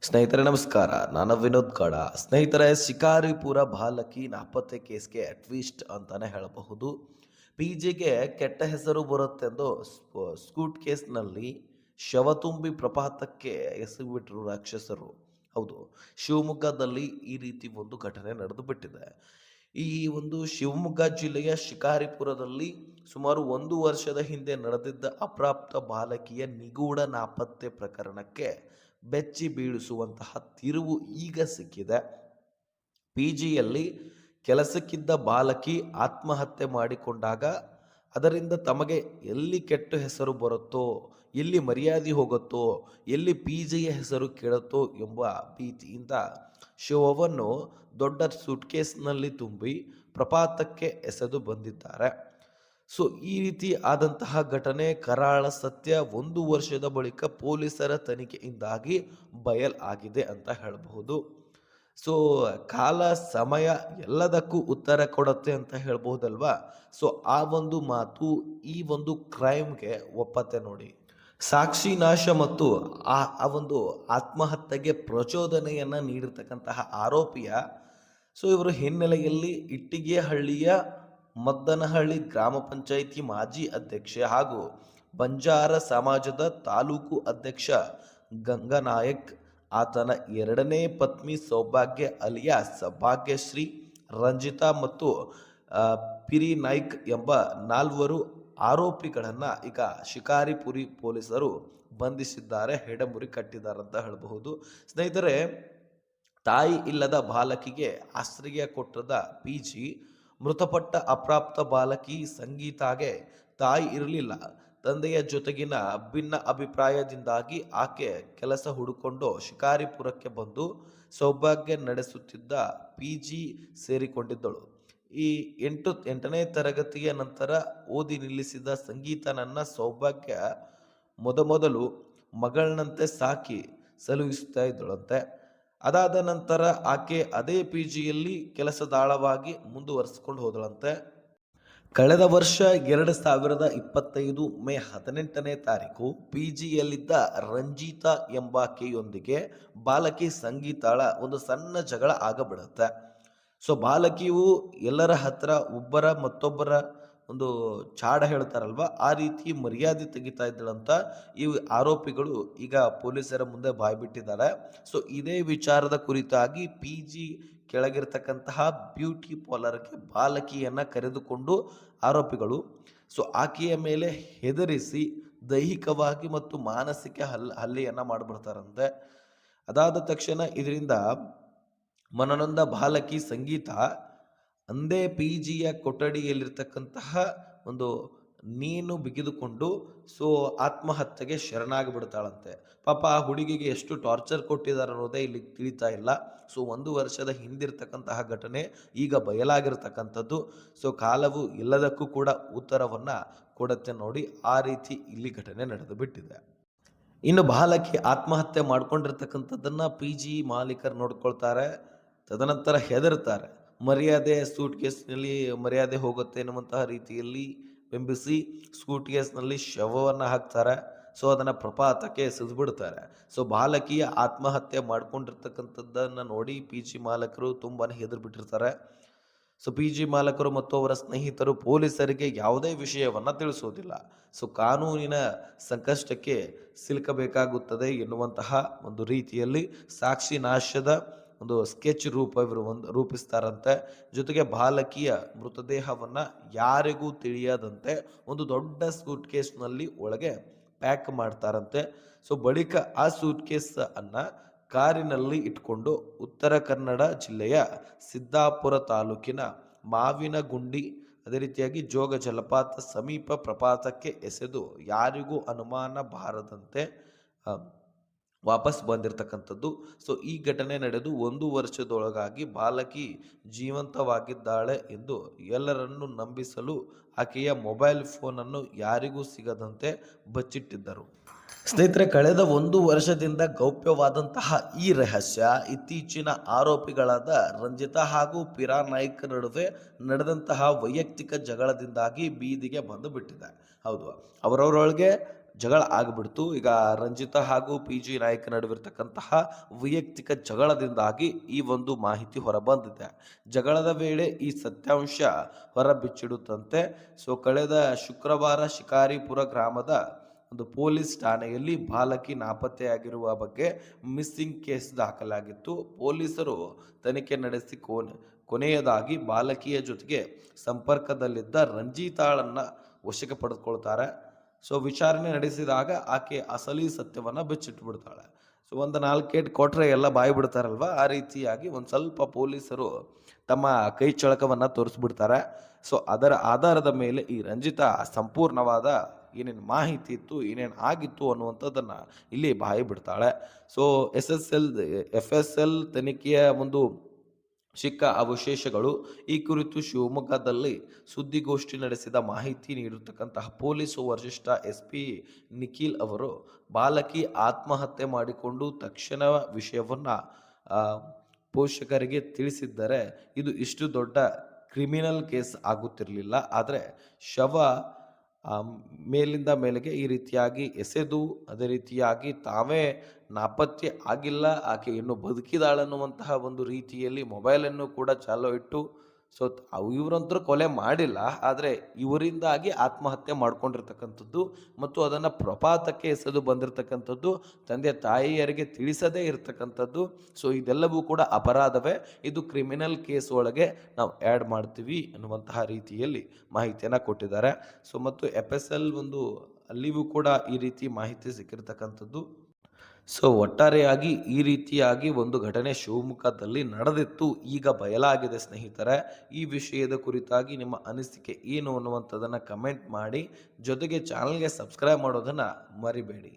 ಸ್ನೇಹಿತರೆ ನಮಸ್ಕಾರ. ನಾನು ವಿನೋದ್ ಗೌಡ. ಸ್ನೇಹಿತರೆ, ಶಿಕಾರಿಪುರ ಬಾಲಕಿ ನಾಪತ್ತೆ ಕೇಸ್ಗೆ ಟ್ವಿಸ್ಟ್ ಅಂತಾನೆ ಹೇಳಬಹುದು. ಪಿಜಿಗೆ ಕೆಟ್ಟ ಹೆಸರು ಬರುತ್ತೆಂದು ಸ್ಕೂಟ್ ಕೇಸ್ನಲ್ಲಿ ಶವ ತುಂಬಿ ಪ್ರಪಾತಕ್ಕೆ ಎಸಗಿಬಿಟ್ರು ರಾಕ್ಷಸರು. ಹೌದು, ಶಿವಮೊಗ್ಗದಲ್ಲಿ ಈ ರೀತಿ ಒಂದು ಘಟನೆ ನಡೆದು ಬಿಟ್ಟಿದೆ. ಈ ಒಂದು ಶಿವಮೊಗ್ಗ ಜಿಲ್ಲೆಯ ಶಿಕಾರಿಪುರದಲ್ಲಿ ಸುಮಾರು 1 ವರ್ಷದ ಹಿಂದೆ ನಡೆದಿದ್ದ ಅಪ್ರಾಪ್ತ ಬಾಲಕಿಯ ನಿಗೂಢ ನಾಪತ್ತೆ ಪ್ರಕರಣಕ್ಕೆ ಬೆಚ್ಚಿ ಬೀಳಿಸುವಂತಹ ತಿರುವು ಈಗ ಸಿಕ್ಕಿದೆ. ಪಿಜಿಯಲ್ಲಿ ಕೆಲಸಕ್ಕಿದ್ದ ಬಾಲಕಿ ಆತ್ಮಹತ್ಯೆ ಮಾಡಿಕೊಂಡಾಗ ಅದರಿಂದ ತಮಗೆ ಎಲ್ಲಿ ಕೆಟ್ಟ ಹೆಸರು ಬರುತ್ತೋ, ಎಲ್ಲಿ ಮರ್ಯಾದೆ ಹೋಗುತ್ತೋ, ಎಲ್ಲಿ ಪಿಜಿಯ ಹೆಸರು ಕೆಡುತ್ತೋ ಎಂಬ ಭೀತಿಯಿಂದ ಶವವನ್ನು ದೊಡ್ಡ ಸೂಟ್ಕೇಸ್ನಲ್ಲಿ ತುಂಬಿ ಪ್ರಪಾತಕ್ಕೆ ಎಸೆದು ಬಂದಿದ್ದಾರೆ. ಸೊ ಈ ರೀತಿ ಆದಂತಹ ಘಟನೆ ಕರಾಳ ಸತ್ಯ 1 ವರ್ಷದ ಬಳಿಕ ಪೊಲೀಸರ ತನಿಖೆಯಿಂದಾಗಿ ಆಗಿದೆ ಅಂತ ಹೇಳಬಹುದು. ಸೊ ಕಾಲ ಸಮಯ ಎಲ್ಲದಕ್ಕೂ ಉತ್ತರ ಕೊಡುತ್ತೆ ಅಂತ ಹೇಳ್ಬಹುದಲ್ವಾ. ಸೊ ಆ ಒಂದು ಮಾತು ಈ ಒಂದು ಕ್ರೈಮ್ಗೆ ಒಪ್ಪತ್ತೆ ನೋಡಿ. ಸಾಕ್ಷಿ ನಾಶ ಮತ್ತು ಆ ಒಂದು ಆತ್ಮಹತ್ಯೆಗೆ ಪ್ರಚೋದನೆಯನ್ನ ನೀಡಿರ್ತಕ್ಕಂತಹ ಆರೋಪಿಯ ಇವರು ಹಿನ್ನೆಲೆಯಲ್ಲಿ ಇಟ್ಟಿಗೆಹಳ್ಳಿಯ ಮದ್ದನಹಳ್ಳಿ ಗ್ರಾಮ ಪಂಚಾಯಿತಿ ಮಾಜಿ ಅಧ್ಯಕ್ಷೆ ಹಾಗೂ ಬಂಜಾರ ಸಮಾಜದ ತಾಲೂಕು ಅಧ್ಯಕ್ಷ ಗಂಗನಾಯಕ್, ಆತನ 2ನೇ ಪತ್ನಿ ಸೌಭಾಗ್ಯ ಅಲಿಯಾಸ್ ಭಾಗ್ಯಶ್ರೀ, ರಂಜಿತಾ ಮತ್ತು ಪಿರಿ ನಾಯ್ಕ್ ಎಂಬ 4 ಆರೋಪಿಗಳನ್ನು ಈಗ ಶಿಕಾರಿಪುರಿ ಪೊಲೀಸರು ಬಂಧಿಸಿದ್ದಾರೆ, ಹೆಡಮುರಿ ಕಟ್ಟಿದ್ದಾರೆ ಅಂತ ಹೇಳಬಹುದು. ಸ್ನೇಹಿತರೆ, ತಾಯಿ ಇಲ್ಲದ ಬಾಲಕಿಗೆ ಆಶ್ರಯ ಕೊಟ್ಟದ ಪಿಜಿ, ಮೃತಪಟ್ಟ ಅಪ್ರಾಪ್ತ ಬಾಲಕಿ ಸಂಗೀತಾಗೆ ತಾಯಿ ಇರಲಿಲ್ಲ. ತಂದೆಯ ಜೊತೆಗಿನ ಭಿನ್ನ ಅಭಿಪ್ರಾಯದಿಂದಾಗಿ ಆಕೆ ಕೆಲಸ ಹುಡುಕೊಂಡು ಶಿಕಾರಿಪುರಕ್ಕೆ ಬಂದು ಸೌಭಾಗ್ಯ ನಡೆಸುತ್ತಿದ್ದ ಪಿಜಿ ಸೇರಿಕೊಂಡಿದ್ದಳು. ಈ 8ನೇ ತರಗತಿಯ ನಂತರ ಓದಿ ನಿಲ್ಲಿಸಿದ ಸಂಗೀತನನ್ನ ಸೌಭಾಗ್ಯ ಮೊದಮೊದಲು ಮಗಳಂತೆ ಸಾಕಿ ಸಲುಹಿಸ್ತಾ ಇದ್ದಳಂತೆ. ಅದಾದ ನಂತರ ಆಕೆ ಅದೇ ಪಿಜಿಯಲ್ಲಿ ಕೆಲಸದಾಳವಾಗಿ ಮುಂದುವರಿಸಿಕೊಂಡು ಹೋದಳಂತೆ. ಕಳೆದ ವರ್ಷ 2025 ಮೇ 18ನೇ ತಾರೀಕು ಪಿಜಿಯಲ್ಲಿದ್ದ ರಂಜಿತಾ ಎಂಬಾಕೆಯೊಂದಿಗೆ ಬಾಲಕಿ ಸಂಗೀತಾಳ ಒಂದು ಸಣ್ಣ ಜಗಳ ಆಗಬಿಡುತ್ತೆ. ಸೊ ಬಾಲಕಿಯು ಎಲ್ಲರ ಹತ್ರ ಮತ್ತೊಬ್ಬರ ಒಂದು ಚಾಡ ಹೇಳ್ತಾರಲ್ವ, ಆ ರೀತಿ ಮರ್ಯಾದೆ ತೆಗಿತಾ ಇದ್ದಳಂತ ಈ ಆರೋಪಿಗಳು ಈಗ ಪೊಲೀಸರ ಮುಂದೆ ಬಾಯ್ಬಿಟ್ಟಿದ್ದಾರೆ. ಸೊ ಇದೇ ವಿಚಾರದ ಕುರಿತಾಗಿ ಪಿಜಿ ಕೆಳಗಿರ್ತಕ್ಕಂತಹ ಬ್ಯೂಟಿ ಪಾರ್ಲರ್ಗೆ ಬಾಲಕಿಯನ್ನ ಕರೆದುಕೊಂಡು ಆರೋಪಿಗಳು ಆಕೆಯ ಮೇಲೆ ಹೆದರಿಸಿ ದೈಹಿಕವಾಗಿ ಮತ್ತು ಮಾನಸಿಕ ಹಲ್ಲೆಯನ್ನ ಮಾಡಿಬಿಡ್ತಾರಂತೆ. ಅದಾದ ತಕ್ಷಣ ಇದರಿಂದ ಮನನೊಂದ ಬಾಲಕಿ ಸಂಗೀತ ಅಂದೇ ಪಿಜಿಯ ಕೊಠಡಿಯಲ್ಲಿರ್ತಕ್ಕಂತಹ ಒಂದು ನೀನು ಬಿಗಿದುಕೊಂಡು ಆತ್ಮಹತ್ಯೆಗೆ ಶರಣಾಗಿ ಬಿಡ್ತಾಳಂತೆ. ಪಾಪ ಆ ಹುಡುಗಿಗೆ ಎಷ್ಟು ಟಾರ್ಚರ್ ಕೊಟ್ಟಿದ್ದಾರೆ ಅನ್ನೋದೇ ಇಲ್ಲಿ ತಿಳಿತಾ ಇಲ್ಲ. 1 ವರ್ಷದ ಹಿಂದಿರ್ತಕ್ಕಂತಹ ಘಟನೆ ಈಗ ಬಯಲಾಗಿರ್ತಕ್ಕಂಥದ್ದು. ಕಾಲವು ಎಲ್ಲದಕ್ಕೂ ಕೂಡ ಉತ್ತರವನ್ನ ಕೊಡುತ್ತೆ ನೋಡಿ. ಆ ರೀತಿ ಇಲ್ಲಿ ಘಟನೆ ನಡೆದು ಬಿಟ್ಟಿದೆ. ಇನ್ನು ಬಾಲಕಿ ಆತ್ಮಹತ್ಯೆ ಮಾಡ್ಕೊಂಡಿರ್ತಕ್ಕಂಥದ್ದನ್ನ ಪಿಜಿ ಮಾಲೀಕರು ನೋಡ್ಕೊಳ್ತಾರೆ. ತದನಂತರ ಹೆದರ್ತಾರೆ. ಮರ್ಯಾದೆ ಸೂಟ್ ಕೇಸ್ನಲ್ಲಿ ಮರ್ಯಾದೆ ಹೋಗುತ್ತೆ ಎನ್ನುವಂತಹ ರೀತಿಯಲ್ಲಿ ಬಿಂಬಿಸಿ ಸೂಟ್ ಕೇಸ್ನಲ್ಲಿ ಶವವನ್ನು ಹಾಕ್ತಾರೆ. ಅದನ್ನು ಪ್ರಪಾತಕ್ಕೆ ಎಸೆದ್ಬಿಡ್ತಾರೆ. ಬಾಲಕಿಯ ಆತ್ಮಹತ್ಯೆ ಮಾಡ್ಕೊಂಡಿರ್ತಕ್ಕಂಥದ್ದನ್ನು ನೋಡಿ ಪಿ ಜಿ ಮಾಲಕರು ತುಂಬಾ ಹೆದರ್ ಬಿಟ್ಟಿರ್ತಾರೆ. ಪಿ ಜಿ ಮಾಲಕರು ಮತ್ತು ಅವರ ಸ್ನೇಹಿತರು ಪೊಲೀಸರಿಗೆ ಯಾವುದೇ ವಿಷಯವನ್ನು ತಿಳಿಸೋದಿಲ್ಲ. ಕಾನೂನಿನ ಸಂಕಷ್ಟಕ್ಕೆ ಸಿಲುಕಬೇಕಾಗುತ್ತದೆ ಎನ್ನುವಂತಹ ಒಂದು ರೀತಿಯಲ್ಲಿ ಸಾಕ್ಷಿ ನಾಶದ ಒಂದು ಸ್ಕೆಚ್ ಇವರು ರೂಪಿಸ್ತಾರಂತೆ. ಜೊತೆಗೆ ಬಾಲಕಿಯ ಮೃತದೇಹವನ್ನು ಯಾರಿಗೂ ತಿಳಿಯದಂತೆ ಒಂದು ದೊಡ್ಡ ಸೂಟ್ ಕೇಸ್ನಲ್ಲಿ ಒಳಗೆ ಪ್ಯಾಕ್ ಮಾಡ್ತಾರಂತೆ. ಬಳಿಕ ಆ ಸೂಟ್ ಕೇಸ್ ಅನ್ನ ಕಾರಿನಲ್ಲಿ ಇಟ್ಕೊಂಡು ಉತ್ತರ ಕನ್ನಡ ಜಿಲ್ಲೆಯ ಸಿದ್ದಾಪುರ ತಾಲೂಕಿನ ಮಾವಿನಗುಂಡಿ, ಅದೇ ರೀತಿಯಾಗಿ ಜೋಗ ಜಲಪಾತ ಸಮೀಪ ಪ್ರಪಾತಕ್ಕೆ ಎಸೆದು ಯಾರಿಗೂ ಅನುಮಾನ ಬಾರದಂತೆ ವಾಪಸ್ ಬಂದಿರತಕ್ಕಂಥದ್ದು. ಈ ಘಟನೆ ನಡೆದು 1 ವರ್ಷದೊಳಗಾಗಿ ಬಾಲಕಿ ಜೀವಂತವಾಗಿದ್ದಾಳೆ ಎಂದು ಎಲ್ಲರನ್ನು ನಂಬಿಸಲು ಆಕೆಯ ಮೊಬೈಲ್ ಫೋನನ್ನು ಯಾರಿಗೂ ಸಿಗದಂತೆ ಬಚ್ಚಿಟ್ಟಿದ್ದರು. ಸ್ನೇಹಿತರೆ, ಕಳೆದ 1 ವರ್ಷದಿಂದ ಗೌಪ್ಯವಾದಂತಹ ಈ ರಹಸ್ಯ ಇತ್ತೀಚಿನ ಆರೋಪಿಗಳಾದ ರಂಜಿತಾ ಹಾಗೂ ಪಿರಾ ನಾಯ್ಕ್ ನಡುವೆ ನಡೆದಂತಹ ವೈಯಕ್ತಿಕ ಜಗಳದಿಂದಾಗಿ ಬೀದಿಗೆ ಬಂದು ಬಿಟ್ಟಿದೆ. ಹೌದು, ಅವರವರೊಳಗೆ ಜಗಳ ಆಗಿಬಿಡ್ತು. ಈಗ ರಂಜಿತಾ ಹಾಗೂ PG ನಾಯಕ್ ನಡುವಿರ್ತಕ್ಕಂತಹ ವೈಯಕ್ತಿಕ ಜಗಳದಿಂದಾಗಿ ಈ ಒಂದು ಮಾಹಿತಿ ಹೊರಬಂದಿದೆ. ಜಗಳದ ವೇಳೆ ಈ ಸತ್ಯಾಂಶ ಹೊರಬಿಚ್ಚಿಡುತ್ತಂತೆ. ಸೊ ಕಳೆದ ಶುಕ್ರವಾರ ಶಿಕಾರಿಪುರ ಗ್ರಾಮದ ಒಂದು ಪೊಲೀಸ್ ಠಾಣೆಯಲ್ಲಿ ಬಾಲಕಿ ನಾಪತ್ತೆಯಾಗಿರುವ ಬಗ್ಗೆ ಮಿಸ್ಸಿಂಗ್ ಕೇಸ್ ದಾಖಲಾಗಿತ್ತು. ಪೊಲೀಸರು ತನಿಖೆ ನಡೆಸಿ ಕೊನೆಯದಾಗಿ ಬಾಲಕಿಯ ಜೊತೆಗೆ ಸಂಪರ್ಕದಲ್ಲಿದ್ದ ರಂಜಿತಾಳನ್ನ ವಶಕ್ಕೆ ಪಡೆದುಕೊಳ್ತಾರೆ. ಸೊ ವಿಚಾರಣೆ ನಡೆಸಿದಾಗ ಆಕೆ ಅಸಲಿ ಸತ್ಯವನ್ನು ಬಿಚ್ಚಿಟ್ಬಿಡ್ತಾಳೆ. ಸೊ ಒಂದು 4 ಏಟು ಕೊಟ್ಟರೆ ಎಲ್ಲ ಬಾಯಿ ಬಿಡ್ತಾರಲ್ವ, ಆ ರೀತಿಯಾಗಿ ಒಂದು ಸ್ವಲ್ಪ ಪೊಲೀಸರು ತಮ್ಮ ಕೈ ಚಳಕವನ್ನು ತೋರಿಸ್ಬಿಡ್ತಾರೆ. ಸೊ ಅದರ ಆಧಾರದ ಮೇಲೆ ಈ ರಂಜಿತಾ ಸಂಪೂರ್ಣವಾದ ಏನೇನು ಮಾಹಿತಿ ಇತ್ತು, ಏನೇನು ಆಗಿತ್ತು ಅನ್ನುವಂಥದ್ದನ್ನು ಇಲ್ಲಿ ಬಾಯಿ ಬಿಡ್ತಾಳೆ. ಸೊ FSL ತನಿಖೆಯ ಒಂದು ಸಿಕ್ಕ ಅವಶೇಷಗಳು ಈ ಕುರಿತು ಶಿವಮೊಗ್ಗದಲ್ಲಿ ಸುದ್ದಿಗೋಷ್ಠಿ ನಡೆಸಿದ ಮಾಹಿತಿ ನೀಡಿರ್ತಕ್ಕಂತಹ ಪೊಲೀಸ್ ವರಿಷ್ಠ SP ನಿಖಿಲ್ ಅವರು ಬಾಲಕಿ ಆತ್ಮಹತ್ಯೆ ಮಾಡಿಕೊಂಡು ತಕ್ಷಣ ವಿಷಯವನ್ನು ಪೋಷಕರಿಗೆ ತಿಳಿಸಿದ್ದರೆ ಇದು ಇಷ್ಟು ದೊಡ್ಡ ಕ್ರಿಮಿನಲ್ ಕೇಸ್ ಆಗುತ್ತಿರಲಿಲ್ಲ. ಆದರೆ ಶವ ಮೇಲಿಂದ ಮೇಲೆಗೆ ಈ ರೀತಿಯಾಗಿ ಎಸೆದು ಅದೇ ರೀತಿಯಾಗಿ ತಾವೇ ನಾಪತ್ತೆ ಆಗಿಲ್ಲ, ಆಕೆ ಇನ್ನೂ ಬದುಕಿದಾಳನ್ನುವಂತಹ ಒಂದು ರೀತಿಯಲ್ಲಿ ಮೊಬೈಲನ್ನು ಕೂಡ ಚಾಲೋ ಇಟ್ಟು ಸೊ ಇವರಂತರೂ ಕೊಲೆ ಮಾಡಿಲ್ಲ, ಆದರೆ ಇವರಿಂದಾಗಿ ಆತ್ಮಹತ್ಯೆ ಮಾಡ್ಕೊಂಡಿರ್ತಕ್ಕಂಥದ್ದು ಮತ್ತು ಅದನ್ನು ಪ್ರಪಾತಕ್ಕೆ ಎಸೆದು ಬಂದಿರತಕ್ಕಂಥದ್ದು, ತಂದೆ ತಾಯಿಯರಿಗೆ ತಿಳಿಸದೇ ಇರತಕ್ಕಂಥದ್ದು. ಸೊ ಇದೆಲ್ಲವೂ ಕೂಡ ಅಪರಾಧವೇ, ಇದು ಕ್ರಿಮಿನಲ್ ಕೇಸ್ ಒಳಗೆ ನಾವು ಆ್ಯಡ್ ಮಾಡ್ತೀವಿ ಅನ್ನುವಂತಹ ರೀತಿಯಲ್ಲಿ ಮಾಹಿತಿಯನ್ನು ಕೊಟ್ಟಿದ್ದಾರೆ. ಸೊ ಮತ್ತು FSL ಒಂದು ಅಲ್ಲಿಯೂ ಕೂಡ ಈ ರೀತಿ ಮಾಹಿತಿ ಸಿಕ್ಕಿರ್ತಕ್ಕಂಥದ್ದು. ಸೊ ಒಟ್ಟಾರೆಯಾಗಿ ಈ ರೀತಿಯಾಗಿ ಒಂದು ಘಟನೆ ಶಿವಮೊಗ್ಗದಲ್ಲಿ ನಡೆದಿತ್ತು, ಈಗ ಬಯಲಾಗಿದೆ ಸ್ನೇಹಿತರೆ. ಈ ವಿಷಯದ ಕುರಿತಾಗಿ ನಿಮ್ಮ ಅನಿಸಿಕೆ ಏನು ಅನ್ನುವಂಥದ್ದನ್ನು ಕಮೆಂಟ್ ಮಾಡಿ, ಜೊತೆಗೆ ಚಾನಲ್ಗೆ ಸಬ್ಸ್ಕ್ರೈಬ್ ಮಾಡೋದನ್ನು ಮರಿಬೇಡಿ.